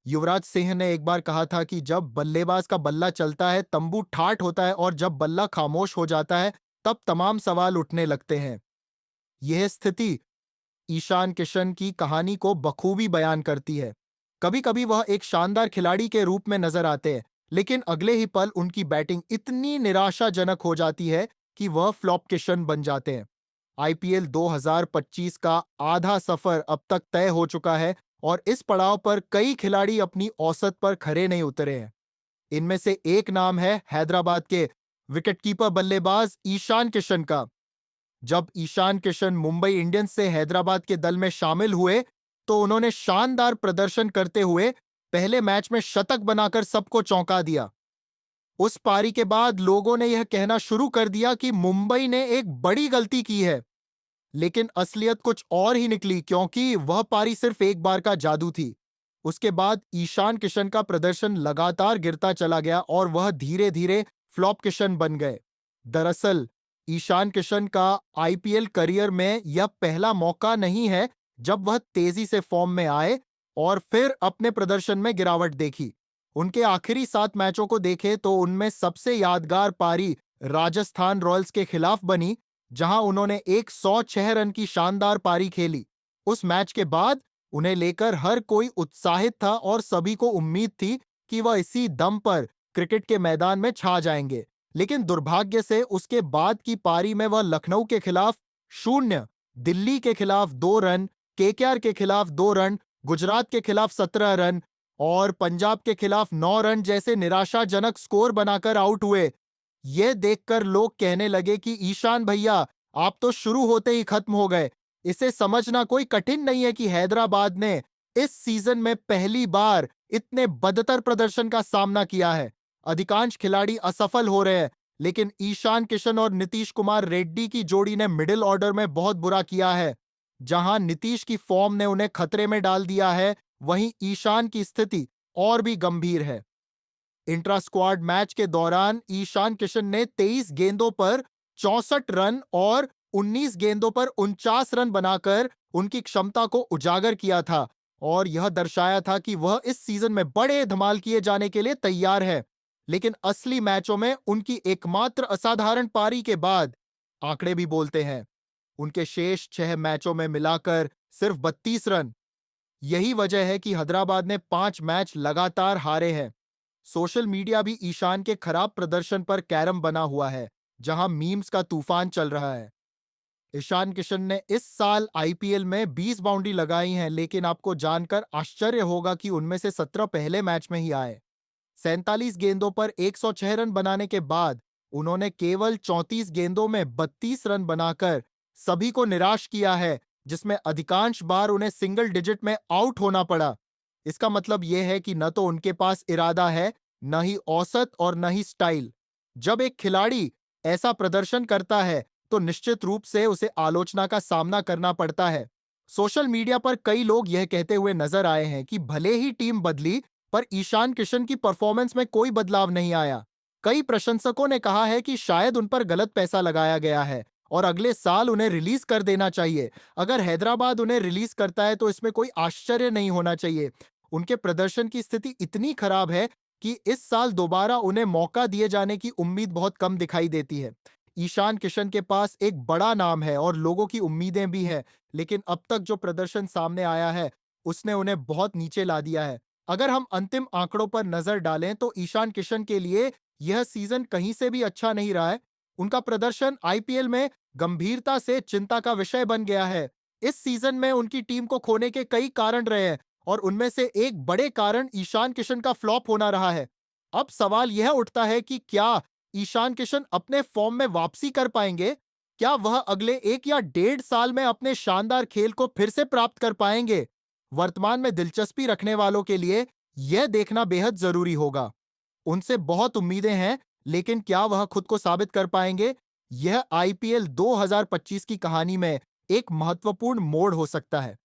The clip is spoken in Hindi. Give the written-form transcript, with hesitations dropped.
युवराज सिंह ने एक बार कहा था कि जब बल्लेबाज का बल्ला चलता है तंबू ठाठ होता है और जब बल्ला खामोश हो जाता है तब तमाम सवाल उठने लगते हैं। यह स्थिति ईशान किशन की कहानी को बखूबी बयान करती है। कभी कभी वह एक शानदार खिलाड़ी के रूप में नजर आते हैं, लेकिन अगले ही पल उनकी बैटिंग इतनी निराशाजनक हो जाती है कि वह फ्लॉप किशन बन जाते हैं। आईपीएल 2025 का आधा सफर अब तक तय हो चुका है और इस पड़ाव पर कई खिलाड़ी अपनी औसत पर खरे नहीं उतरे हैं। इनमें से एक नाम है हैदराबाद के विकेटकीपर बल्लेबाज ईशान किशन का। जब ईशान किशन मुंबई इंडियंस से हैदराबाद के दल में शामिल हुए तो उन्होंने शानदार प्रदर्शन करते हुए पहले मैच में शतक बनाकर सबको चौंका दिया। उस पारी के बाद लोगों ने यह कहना शुरू कर दिया कि मुंबई ने एक बड़ी गलती की है, लेकिन असलियत कुछ और ही निकली क्योंकि वह पारी सिर्फ एक बार का जादू थी। उसके बाद ईशान किशन का प्रदर्शन लगातार गिरता चला गया और वह धीरे धीरे फ्लॉप किशन बन गए। दरअसल ईशान किशन का आईपीएल करियर में यह पहला मौका नहीं है जब वह तेजी से फॉर्म में आए और फिर अपने प्रदर्शन में गिरावट देखी। उनके आखिरी 7 मैचों को देखें तो उनमें सबसे यादगार पारी राजस्थान रॉयल्स के खिलाफ बनी, जहां उन्होंने एक 106 रन की शानदार पारी खेली। उस मैच के बाद उन्हें लेकर हर कोई उत्साहित था और सभी को उम्मीद थी कि वह इसी दम पर क्रिकेट के मैदान में छा जाएंगे। लेकिन दुर्भाग्य से उसके बाद की पारी में वह लखनऊ के खिलाफ 0, दिल्ली के खिलाफ 2 रन, केकेआर के खिलाफ 2 रन, गुजरात के खिलाफ 17 रन और पंजाब के खिलाफ 9 रन जैसे निराशाजनक स्कोर बनाकर आउट हुए। यह देखकर लोग कहने लगे कि ईशान भैया, आप तो शुरू होते ही खत्म हो गए। इसे समझना कोई कठिन नहीं है कि हैदराबाद ने इस सीजन में पहली बार इतने बदतर प्रदर्शन का सामना किया है। अधिकांश खिलाड़ी असफल हो रहे हैं, लेकिन ईशान किशन और नीतीश कुमार रेड्डी की जोड़ी ने मिडिल ऑर्डर में बहुत बुरा किया है। जहां नीतीश की फॉर्म ने उन्हें खतरे में डाल दिया है, वहीं ईशान की स्थिति और भी गंभीर है। इंट्रा स्क्वाड मैच के दौरान ईशान किशन ने 23 गेंदों पर 64 रन और 19 गेंदों पर 49 रन बनाकर उनकी क्षमता को उजागर किया था और यह दर्शाया था कि वह इस सीजन में बड़े धमाल किए जाने के लिए तैयार है। लेकिन असली मैचों में उनकी एकमात्र असाधारण पारी के बाद आंकड़े भी बोलते हैं। उनके शेष 6 मैचों में मिलाकर सिर्फ 32 रन। यही वजह है कि हैदराबाद ने 5 मैच लगातार हारे हैं। सोशल मीडिया भी ईशान के खराब प्रदर्शन पर कैरम बना हुआ है, जहां मीम्स का तूफान चल रहा है। ईशान किशन ने इस साल आईपीएल में 20 बाउंड्री लगाई हैं, लेकिन आपको जानकर आश्चर्य होगा कि उनमें से 17 पहले मैच में ही आए। 47 गेंदों पर 106 रन बनाने के बाद उन्होंने केवल 34 गेंदों में 32 रन बनाकर सभी को निराश किया है, जिसमें अधिकांश बार उन्हें सिंगल डिजिट में आउट होना पड़ा। इसका मतलब यह है कि न तो उनके पास इरादा है, न ही औसत और न ही स्टाइल। जब एक खिलाड़ी ऐसा प्रदर्शन करता है तो निश्चित रूप से उसे आलोचना का सामना करना पड़ता है। सोशल मीडिया पर कई लोग यह कहते हुए नजर आए हैं कि भले ही टीम बदली, पर ईशान किशन की परफॉर्मेंस में कोई बदलाव नहीं आया। कई प्रशंसकों ने कहा है कि शायद उन पर गलत पैसा लगाया गया है और अगले साल उन्हें रिलीज कर देना चाहिए। अगर हैदराबाद उन्हें रिलीज करता है तो इसमें कोई आश्चर्य नहीं होना चाहिए। उनके प्रदर्शन की स्थिति इतनी खराब है कि इस साल दोबारा उन्हें मौका दिए जाने की उम्मीद बहुत कम दिखाई देती है। ईशान किशन के पास एक बड़ा नाम है और लोगों की उम्मीदें भी हैं, लेकिन अब तक जो प्रदर्शन सामने आया है उसने उन्हें बहुत नीचे ला दिया है। अगर हम अंतिम आंकड़ों पर नजर डालें तो ईशान किशन के लिए यह सीजन कहीं से भी अच्छा नहीं रहा है। उनका प्रदर्शन आईपीएल में गंभीरता से चिंता का विषय बन गया है। इस सीजन में उनकी टीम को खोने के कई कारण रहे हैं और उनमें से एक बड़े कारण ईशान किशन का फ्लॉप होना रहा है। अब सवाल यह उठता है कि क्या ईशान किशन अपने फॉर्म में वापसी कर पाएंगे? क्या वह अगले 1 या 1.5 साल में अपने शानदार खेल को फिर से प्राप्त कर पाएंगे? वर्तमान में दिलचस्पी रखने वालों के लिए यह देखना बेहद जरूरी होगा। उनसे बहुत उम्मीदें हैं, लेकिन क्या वह खुद को साबित कर पाएंगे? यह आईपीएल 2025 की कहानी में एक महत्वपूर्ण मोड़ हो सकता है।